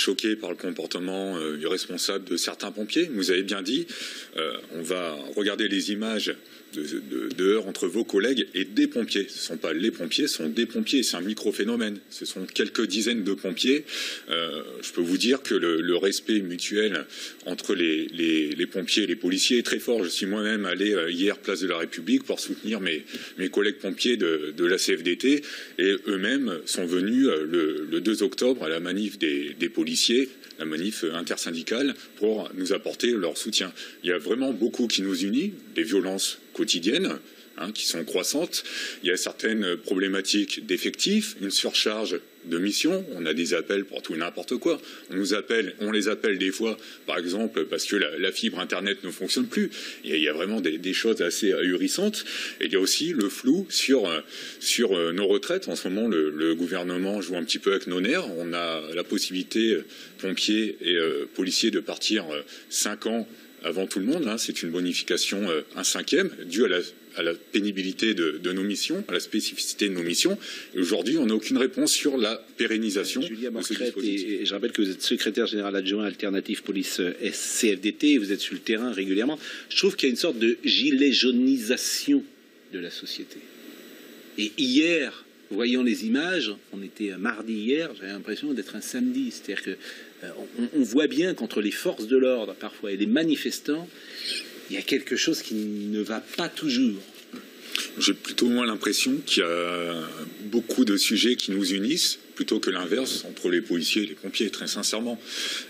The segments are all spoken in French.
choqué par le comportement irresponsable de certains pompiers. Vous avez bien dit, on va regarder les images de heurts entre vos collègues et des pompiers. Ce ne sont pas les pompiers, ce sont des pompiers. C'est un micro-phénomène. Ce sont quelques dizaines de pompiers. Je peux vous dire que le respect mutuel entre les pompiers et les policiers est très fort. Je suis moi-même allé hier place de la République pour soutenir mes collègues pompiers de la CFDT et eux-mêmes sont venus le 2 octobre à la manif des policiers, la manif intersyndicale, pour nous apporter leur soutien. Il y a vraiment beaucoup qui nous unit, des violences quotidiennes qui sont croissantes. Il y a certaines problématiques d'effectifs, une surcharge de missions. On a des appels pour tout et n'importe quoi. On les appelle des fois, par exemple, parce que la fibre Internet ne fonctionne plus. Il y a vraiment des choses assez ahurissantes. Et il y a aussi le flou sur nos retraites. En ce moment, le gouvernement joue un petit peu avec nos nerfs. On a la possibilité, pompiers et policiers, de partir 5 ans avant tout le monde. C'est une bonification, un 5e, due à la pénibilité de nos missions, à la spécificité de nos missions. Et aujourd'hui, on n'a aucune réponse sur la pérennisation Julia de ce Morcrette, dispositif. et je rappelle que vous êtes secrétaire général adjoint Alternative Police CFDT, vous êtes sur le terrain régulièrement. Je trouve qu'il y a une sorte de gilet jaunisation de la société. Et hier, voyant les images, on était mardi hier, j'avais l'impression d'être un samedi. C'est-à-dire que on voit bien qu'entre les forces de l'ordre parfois et les manifestants, il y a quelque chose qui ne va pas toujours. J'ai plutôt moins l'impression qu'il y a beaucoup de sujets qui nous unissent plutôt que l'inverse entre les policiers et les pompiers, très sincèrement.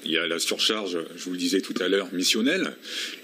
Il y a la surcharge, je vous le disais tout à l'heure, missionnelle.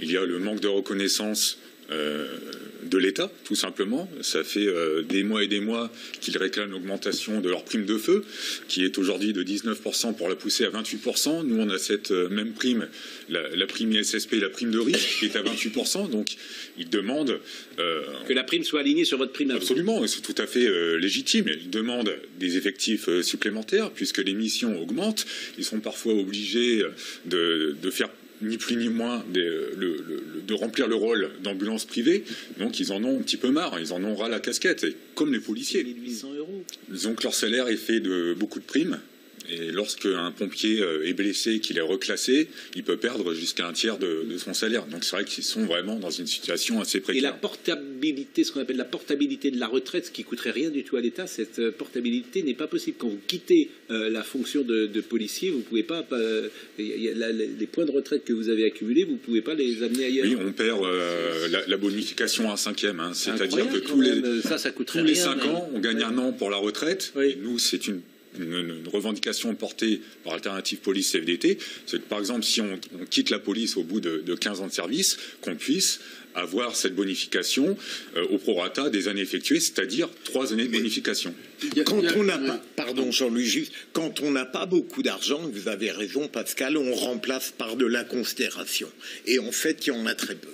Il y a le manque de reconnaissance de l'État, tout simplement. Ça fait des mois et des mois qu'ils réclament l'augmentation de leur prime de feu, qui est aujourd'hui de 19% pour la pousser à 28%. Nous, on a cette même prime, la prime ISSP, la prime de risque, qui est à 28%. Donc, ils demandent... que la prime soit alignée sur votre prime. Absolument, et c'est tout à fait légitime. Ils demandent des effectifs supplémentaires, puisque les missions augmentent. Ils sont parfois obligés de faire ni plus ni moins de remplir le rôle d'ambulance privée. Donc ils en ont un petit peu marre, ils en ont ras la casquette, et comme les policiers. 1800 €. Disons que leur salaire est fait de beaucoup de primes. Et lorsqu'un pompier est blessé, qu'il est reclassé, il peut perdre jusqu'à un tiers de son salaire. Donc c'est vrai qu'ils sont vraiment dans une situation assez précaire. Et la portabilité, ce qu'on appelle la portabilité de la retraite, ce qui coûterait rien du tout à l'État, cette portabilité n'est pas possible. Quand vous quittez la fonction de policier, vous pouvez pas, les points de retraite que vous avez accumulés, vous ne pouvez pas les amener ailleurs. Oui, on perd la bonification à 5e. C'est-à-dire que tous les 5 ans, on gagne un an pour la retraite. Oui. Et nous, c'est une revendication portée par Alternative Police CFDT, c'est que par exemple si on quitte la police au bout de 15 ans de service, qu'on puisse avoir cette bonification au prorata des années effectuées, c'est-à-dire 3 années de bonification. Quand on n'a pas, pardon Jean-Louis, juste, quand on n'a pas beaucoup d'argent, vous avez raison Pascal, on remplace par de la considération. Et en fait, il y en a très peu.